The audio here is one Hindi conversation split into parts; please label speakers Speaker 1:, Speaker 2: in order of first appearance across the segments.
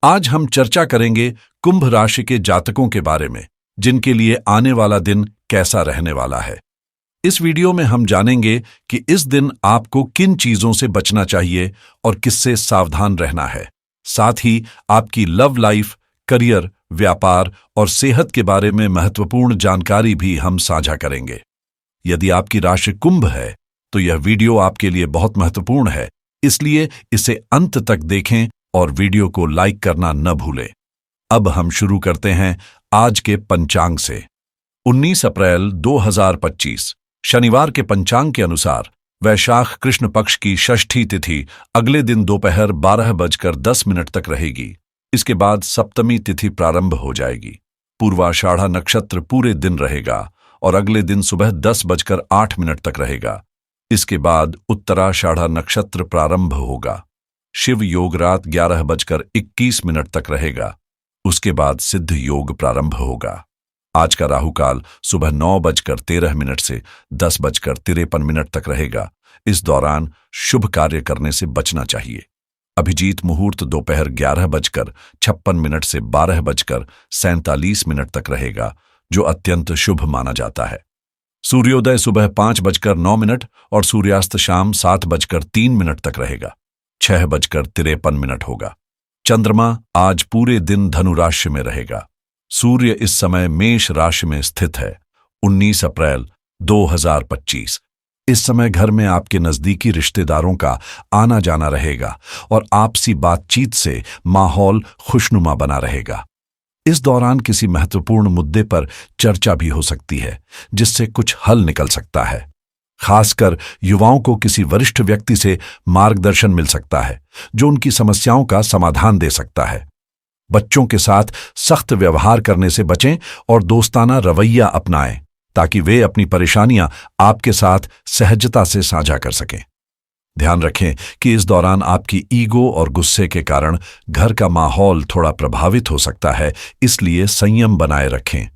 Speaker 1: आज हम चर्चा करेंगे कुंभ राशि के जातकों के बारे में, जिनके लिए आने वाला दिन कैसा रहने वाला है। इस वीडियो में हम जानेंगे कि इस दिन आपको किन चीजों से बचना चाहिए और किससे सावधान रहना है। साथ ही आपकी लव लाइफ, करियर, व्यापार और सेहत के बारे में महत्वपूर्ण जानकारी भी हम साझा करेंगे। यदि आपकी राशि कुंभ है तो यह वीडियो आपके लिए बहुत महत्वपूर्ण है, इसलिए इसे अंत तक देखें और वीडियो को लाइक करना न भूलें। अब हम शुरू करते हैं आज के पंचांग से। 19 अप्रैल 2025 शनिवार के पंचांग के अनुसार वैशाख कृष्ण पक्ष की षष्ठी तिथि अगले दिन दोपहर 12:10 तक रहेगी। इसके बाद सप्तमी तिथि प्रारंभ हो जाएगी। पूर्वाषाढ़ा नक्षत्र पूरे दिन रहेगा और अगले दिन सुबह 10:08 तक रहेगा। इसके बाद उत्तराषाढ़ा नक्षत्र प्रारंभ होगा। शिव योग रात 11:21 तक रहेगा। उसके बाद सिद्ध योग प्रारंभ होगा। आज का राहुकाल सुबह 9:13 से 10:53 तक रहेगा। इस दौरान शुभ कार्य करने से बचना चाहिए। अभिजीत मुहूर्त दोपहर 11:56 से 12:47 तक रहेगा, जो अत्यंत शुभ माना जाता है। सूर्योदय सुबह 5:09 और सूर्यास्त शाम 7:03 तक रहेगा। 6:53 होगा। चंद्रमा आज पूरे दिन धनु राशि में रहेगा। सूर्य इस समय मेष राशि में स्थित है। 19 अप्रैल 2025 इस समय घर में आपके नजदीकी रिश्तेदारों का आना जाना रहेगा और आपसी बातचीत से माहौल खुशनुमा बना रहेगा। इस दौरान किसी महत्वपूर्ण मुद्दे पर चर्चा भी हो सकती है, जिससे कुछ हल निकल सकता है। खासकर युवाओं को किसी वरिष्ठ व्यक्ति से मार्गदर्शन मिल सकता है, जो उनकी समस्याओं का समाधान दे सकता है। बच्चों के साथ सख्त व्यवहार करने से बचें और दोस्ताना रवैया अपनाएं, ताकि वे अपनी परेशानियां आपके साथ सहजता से साझा कर सकें। ध्यान रखें कि इस दौरान आपकी ईगो और गुस्से के कारण घर का माहौल थोड़ा प्रभावित हो सकता है, इसलिए संयम बनाए रखें।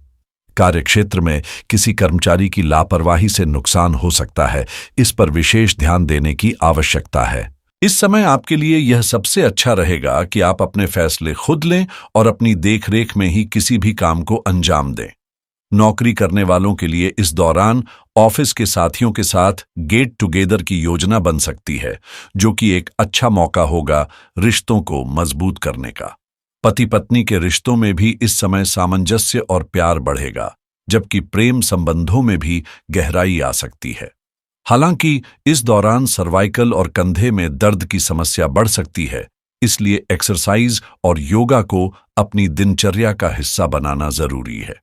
Speaker 1: कार्यक्षेत्र में किसी कर्मचारी की लापरवाही से नुकसान हो सकता है, इस पर विशेष ध्यान देने की आवश्यकता है। इस समय आपके लिए यह सबसे अच्छा रहेगा कि आप अपने फैसले खुद लें और अपनी देखरेख में ही किसी भी काम को अंजाम दें। नौकरी करने वालों के लिए इस दौरान ऑफिस के साथियों के साथ गेट टुगेदर की योजना बन सकती है, जो कि एक अच्छा मौका होगा रिश्तों को मजबूत करने का। पति पत्नी के रिश्तों में भी इस समय सामंजस्य और प्यार बढ़ेगा, जबकि प्रेम संबंधों में भी गहराई आ सकती है। हालांकि इस दौरान सर्वाइकल और कंधे में दर्द की समस्या बढ़ सकती है, इसलिए एक्सरसाइज और योगा को अपनी दिनचर्या का हिस्सा बनाना जरूरी है।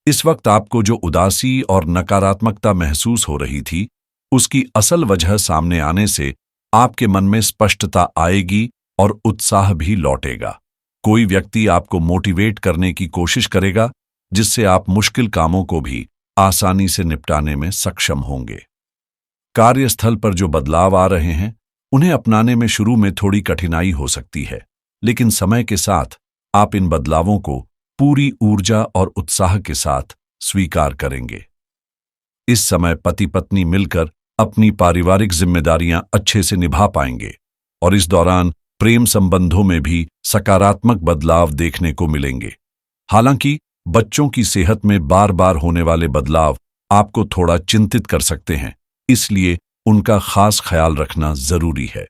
Speaker 1: इस वक्त आपको जो उदासी और नकारात्मकता महसूस हो रही थी, उसकी असल वजह सामने आने से आपके मन में स्पष्टता आएगी और उत्साह भी लौटेगा। कोई व्यक्ति आपको मोटिवेट करने की कोशिश करेगा, जिससे आप मुश्किल कामों को भी आसानी से निपटाने में सक्षम होंगे। कार्यस्थल पर जो बदलाव आ रहे हैं, उन्हें अपनाने में शुरू में थोड़ी कठिनाई हो सकती है, लेकिन समय के साथ आप इन बदलावों को पूरी ऊर्जा और उत्साह के साथ स्वीकार करेंगे। इस समय पति पत्नी मिलकर अपनी पारिवारिक जिम्मेदारियां अच्छे से निभा पाएंगे और इस दौरान प्रेम संबंधों में भी सकारात्मक बदलाव देखने को मिलेंगे। हालांकि बच्चों की सेहत में बार बार होने वाले बदलाव आपको थोड़ा चिंतित कर सकते हैं, इसलिए उनका खास ख्याल रखना जरूरी है।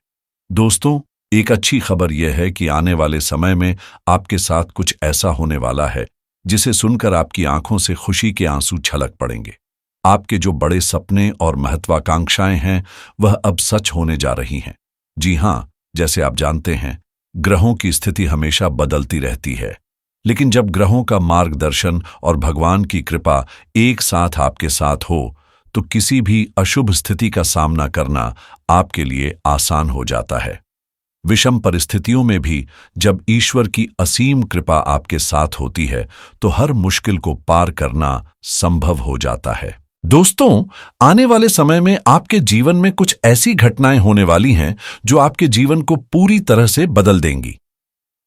Speaker 1: दोस्तों, एक अच्छी खबर यह है कि आने वाले समय में आपके साथ कुछ ऐसा होने वाला है, जिसे सुनकर आपकी आंखों से खुशी के आंसू छलक पड़ेंगे। आपके जो बड़े सपने और महत्वाकांक्षाएं हैं, वह अब सच होने जा रही हैं। जी हां, जैसे आप जानते हैं, ग्रहों की स्थिति हमेशा बदलती रहती है, लेकिन जब ग्रहों का मार्गदर्शन और भगवान की कृपा एक साथ आपके साथ हो, तो किसी भी अशुभ स्थिति का सामना करना आपके लिए आसान हो जाता है। विषम परिस्थितियों में भी जब ईश्वर की असीम कृपा आपके साथ होती है, तो हर मुश्किल को पार करना संभव हो जाता है। दोस्तों, आने वाले समय में आपके जीवन में कुछ ऐसी घटनाएं होने वाली हैं जो आपके जीवन को पूरी तरह से बदल देंगी।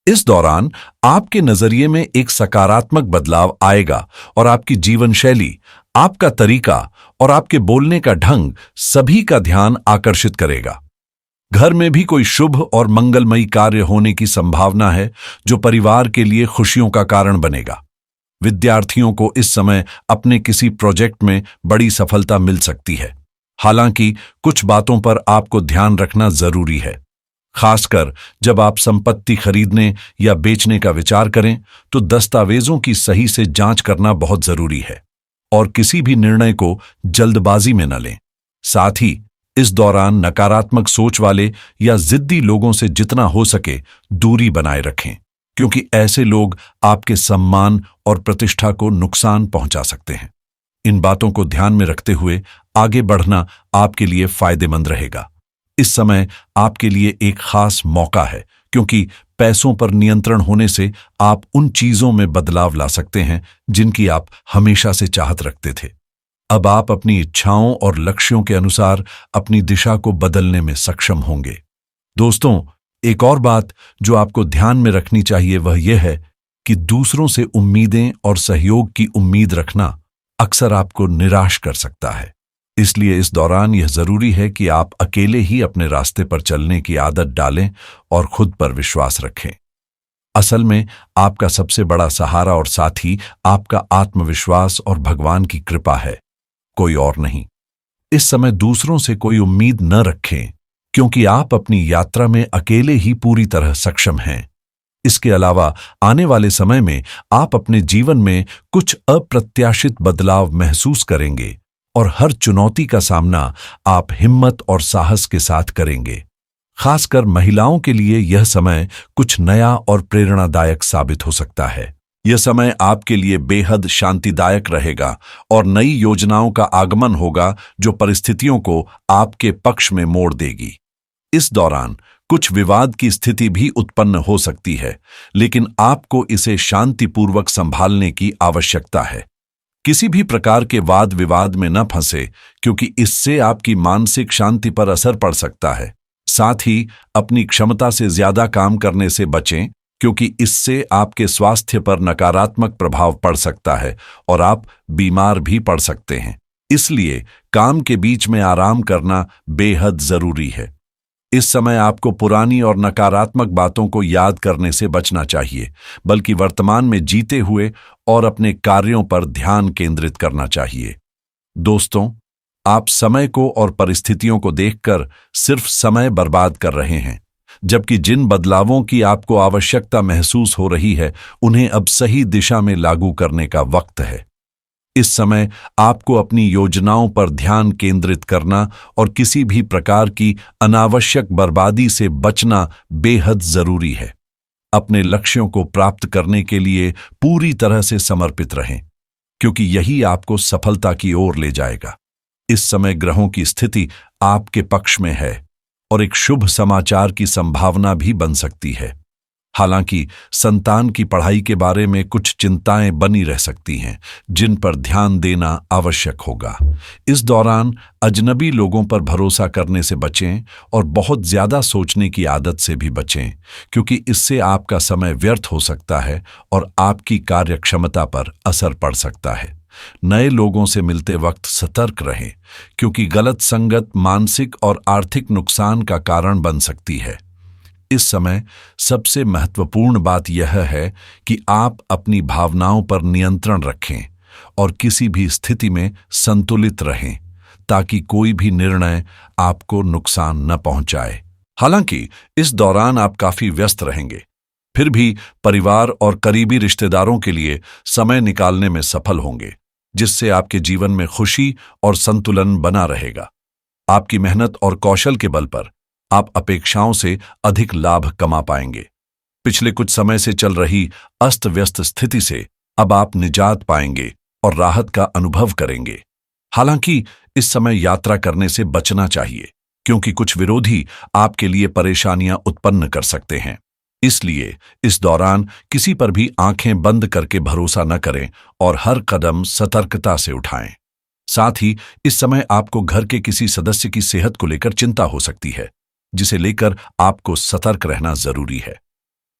Speaker 1: इस दौरान आपके नजरिए में एक सकारात्मक बदलाव आएगा और आपकी जीवन शैली, आपका तरीका और आपके बोलने का ढंग सभी का ध्यान आकर्षित करेगा। घर में भी कोई शुभ और मंगलमयी कार्य होने की संभावना है जो परिवार के लिए खुशियों का कारण बनेगा। विद्यार्थियों को इस समय अपने किसी प्रोजेक्ट में बड़ी सफलता मिल सकती है। हालांकि कुछ बातों पर आपको ध्यान रखना जरूरी है। खासकर जब आप संपत्ति खरीदने या बेचने का विचार करें तो दस्तावेजों की सही से जांच करना बहुत जरूरी है और किसी भी निर्णय को जल्दबाजी में न लें। साथ ही इस दौरान नकारात्मक सोच वाले या जिद्दी लोगों से जितना हो सके दूरी बनाए रखें, क्योंकि ऐसे लोग आपके सम्मान और प्रतिष्ठा को नुकसान पहुंचा सकते हैं। इन बातों को ध्यान में रखते हुए आगे बढ़ना आपके लिए फायदेमंद रहेगा। इस समय आपके लिए एक खास मौका है, क्योंकि पैसों पर नियंत्रण होने से आप उन चीजों में बदलाव ला सकते हैं जिनकी आप हमेशा से चाहत रखते थे। अब आप अपनी इच्छाओं और लक्ष्यों के अनुसार अपनी दिशा को बदलने में सक्षम होंगे। दोस्तों, एक और बात जो आपको ध्यान में रखनी चाहिए वह यह है कि दूसरों से उम्मीदें और सहयोग की उम्मीद रखना अक्सर आपको निराश कर सकता है। इसलिए इस दौरान यह जरूरी है कि आप अकेले ही अपने रास्ते पर चलने की आदत डालें और खुद पर विश्वास रखें। असल में आपका सबसे बड़ा सहारा और साथी आपका आत्मविश्वास और भगवान की कृपा है, कोई और नहीं। इस समय दूसरों से कोई उम्मीद न रखें, क्योंकि आप अपनी यात्रा में अकेले ही पूरी तरह सक्षम हैं। इसके अलावा आने वाले समय में आप अपने जीवन में कुछ अप्रत्याशित बदलाव महसूस करेंगे और हर चुनौती का सामना आप हिम्मत और साहस के साथ करेंगे। खासकर महिलाओं के लिए यह समय कुछ नया और प्रेरणादायक साबित हो सकता है। यह समय आपके लिए बेहद शांतिदायक रहेगा और नई योजनाओं का आगमन होगा जो परिस्थितियों को आपके पक्ष में मोड़ देगी। इस दौरान कुछ विवाद की स्थिति भी उत्पन्न हो सकती है, लेकिन आपको इसे शांतिपूर्वक संभालने की आवश्यकता है। किसी भी प्रकार के वाद विवाद में न फंसे, क्योंकि इससे आपकी मानसिक शांति पर असर पड़ सकता है। साथ ही अपनी क्षमता से ज्यादा काम करने से बचें, क्योंकि इससे आपके स्वास्थ्य पर नकारात्मक प्रभाव पड़ सकता है और आप बीमार भी पड़ सकते हैं। इसलिए काम के बीच में आराम करना बेहद जरूरी है। इस समय आपको पुरानी और नकारात्मक बातों को याद करने से बचना चाहिए, बल्कि वर्तमान में जीते हुए और अपने कार्यों पर ध्यान केंद्रित करना चाहिए। दोस्तों, आप समय को और परिस्थितियों को देखकर सिर्फ समय बर्बाद कर रहे हैं, जबकि जिन बदलावों की आपको आवश्यकता महसूस हो रही है उन्हें अब सही दिशा में लागू करने का वक्त है। इस समय आपको अपनी योजनाओं पर ध्यान केंद्रित करना और किसी भी प्रकार की अनावश्यक बर्बादी से बचना बेहद जरूरी है। अपने लक्ष्यों को प्राप्त करने के लिए पूरी तरह से समर्पित रहें, क्योंकि यही आपको सफलता की ओर ले जाएगा। इस समय ग्रहों की स्थिति आपके पक्ष में है और एक शुभ समाचार की संभावना भी बन सकती है। हालांकि संतान की पढ़ाई के बारे में कुछ चिंताएं बनी रह सकती हैं, जिन पर ध्यान देना आवश्यक होगा। इस दौरान अजनबी लोगों पर भरोसा करने से बचें और बहुत ज्यादा सोचने की आदत से भी बचें, क्योंकि इससे आपका समय व्यर्थ हो सकता है और आपकी कार्यक्षमता पर असर पड़ सकता है। नए लोगों से मिलते वक्त सतर्क रहें, क्योंकि गलत संगत मानसिक और आर्थिक नुकसान का कारण बन सकती है। इस समय सबसे महत्वपूर्ण बात यह है कि आप अपनी भावनाओं पर नियंत्रण रखें और किसी भी स्थिति में संतुलित रहें, ताकि कोई भी निर्णय आपको नुकसान न पहुंचाए। हालांकि इस दौरान आप काफी व्यस्त रहेंगे, फिर भी परिवार और करीबी रिश्तेदारों के लिए समय निकालने में सफल होंगे, जिससे आपके जीवन में खुशी और संतुलन बना रहेगा। आपकी मेहनत और कौशल के बल पर आप अपेक्षाओं से अधिक लाभ कमा पाएंगे। पिछले कुछ समय से चल रही अस्त व्यस्त स्थिति से अब आप निजात पाएंगे और राहत का अनुभव करेंगे। हालांकि इस समय यात्रा करने से बचना चाहिए, क्योंकि कुछ विरोधी आपके लिए परेशानियां उत्पन्न कर सकते हैं। इसलिए इस दौरान किसी पर भी आंखें बंद करके भरोसा न करें और हर कदम सतर्कता से उठाएं। साथ ही इस समय आपको घर के किसी सदस्य की सेहत को लेकर चिंता हो सकती है, जिसे लेकर आपको सतर्क रहना जरूरी है।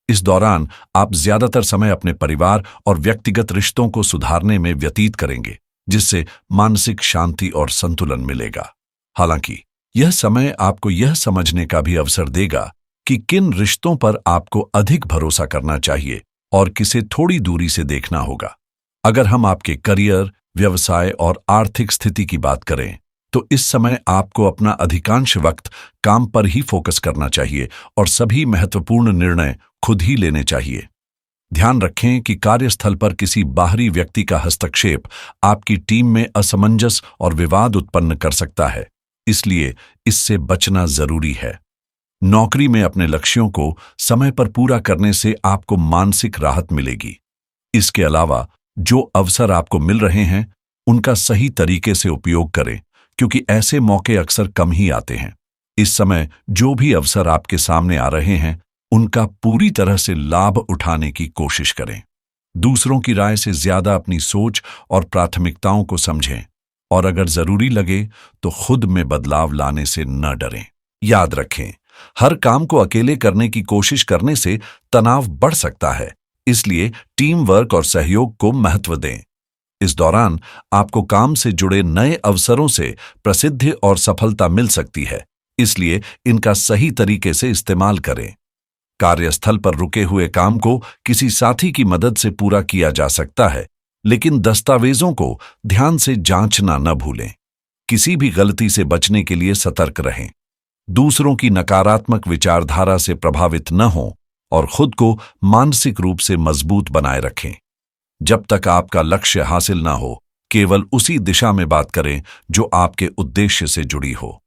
Speaker 1: इस दौरान आप ज्यादातर समय अपने परिवार और व्यक्तिगत रिश्तों को सुधारने में व्यतीत करेंगे, जिससे मानसिक शांति और संतुलन मिलेगा। हालांकि यह समय आपको यह समझने का भी अवसर देगा कि किन रिश्तों पर आपको अधिक भरोसा करना चाहिए और किसे थोड़ी दूरी से देखना होगा। अगर हम आपके करियर, व्यवसाय और आर्थिक स्थिति की बात करें, तो इस समय आपको अपना अधिकांश वक्त काम पर ही फोकस करना चाहिए और सभी महत्वपूर्ण निर्णय खुद ही लेने चाहिए। ध्यान रखें कि कार्यस्थल पर किसी बाहरी व्यक्ति का हस्तक्षेप आपकी टीम में असमंजस और विवाद उत्पन्न कर सकता है, इसलिए इससे बचना जरूरी है। नौकरी में अपने लक्ष्यों को समय पर पूरा करने से आपको मानसिक राहत मिलेगी। इसके अलावा जो अवसर आपको मिल रहे हैं, उनका सही तरीके से उपयोग करें, क्योंकि ऐसे मौके अक्सर कम ही आते हैं। इस समय जो भी अवसर आपके सामने आ रहे हैं, उनका पूरी तरह से लाभ उठाने की कोशिश करें। दूसरों की राय से ज्यादा अपनी सोच और प्राथमिकताओं को समझें और अगर जरूरी लगे तो खुद में बदलाव लाने से न डरें। याद रखें, हर काम को अकेले करने की कोशिश करने से तनाव बढ़ सकता है, इसलिए टीम वर्क और सहयोग को महत्व दें। इस दौरान आपको काम से जुड़े नए अवसरों से प्रसिद्धि और सफलता मिल सकती है, इसलिए इनका सही तरीके से इस्तेमाल करें। कार्यस्थल पर रुके हुए काम को किसी साथी की मदद से पूरा किया जा सकता है, लेकिन दस्तावेजों को ध्यान से जांचना न भूलें। किसी भी गलती से बचने के लिए सतर्क रहें। दूसरों की नकारात्मक विचारधारा से प्रभावित न हों और खुद को मानसिक रूप से मजबूत बनाए रखें। जब तक आपका लक्ष्य हासिल न हो, केवल उसी दिशा में बात करें जो आपके उद्देश्य से जुड़ी हो।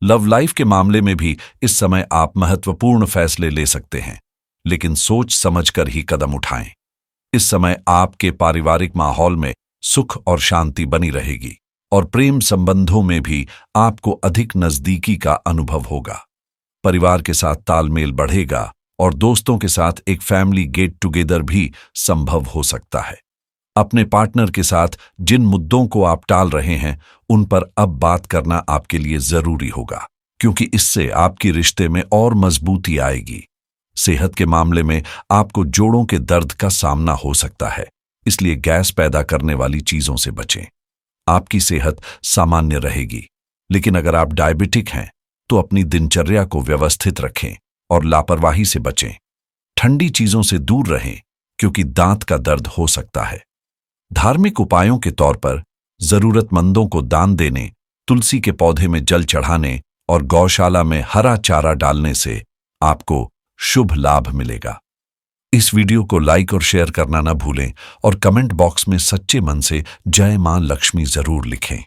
Speaker 1: लव लाइफ के मामले में भी इस समय आप महत्वपूर्ण फैसले ले सकते हैं, लेकिन सोच समझकर ही कदम उठाएं। इस समय आपके पारिवारिक माहौल में सुख और शांति बनी रहेगी और प्रेम संबंधों में भी आपको अधिक नजदीकी का अनुभव होगा। परिवार के साथ तालमेल बढ़ेगा और दोस्तों के साथ एक फैमिली गेट टुगेदर भी संभव हो सकता है। अपने पार्टनर के साथ जिन मुद्दों को आप टाल रहे हैं, उन पर अब बात करना आपके लिए जरूरी होगा, क्योंकि इससे आपकी रिश्ते में और मजबूती आएगी। सेहत के मामले में आपको जोड़ों के दर्द का सामना हो सकता है, इसलिए गैस पैदा करने वाली चीजों से बचें। आपकी सेहत सामान्य रहेगी, लेकिन अगर आप डायबिटिक हैं तो अपनी दिनचर्या को व्यवस्थित रखें और लापरवाही से बचें। ठंडी चीजों से दूर रहें, क्योंकि दांत का दर्द हो सकता है। धार्मिक उपायों के तौर पर जरूरतमंदों को दान देने, तुलसी के पौधे में जल चढ़ाने और गौशाला में हरा चारा डालने से आपको शुभ लाभ मिलेगा। इस वीडियो को लाइक और शेयर करना न भूलें और कमेंट बॉक्स में सच्चे मन से जय मां लक्ष्मी जरूर लिखें।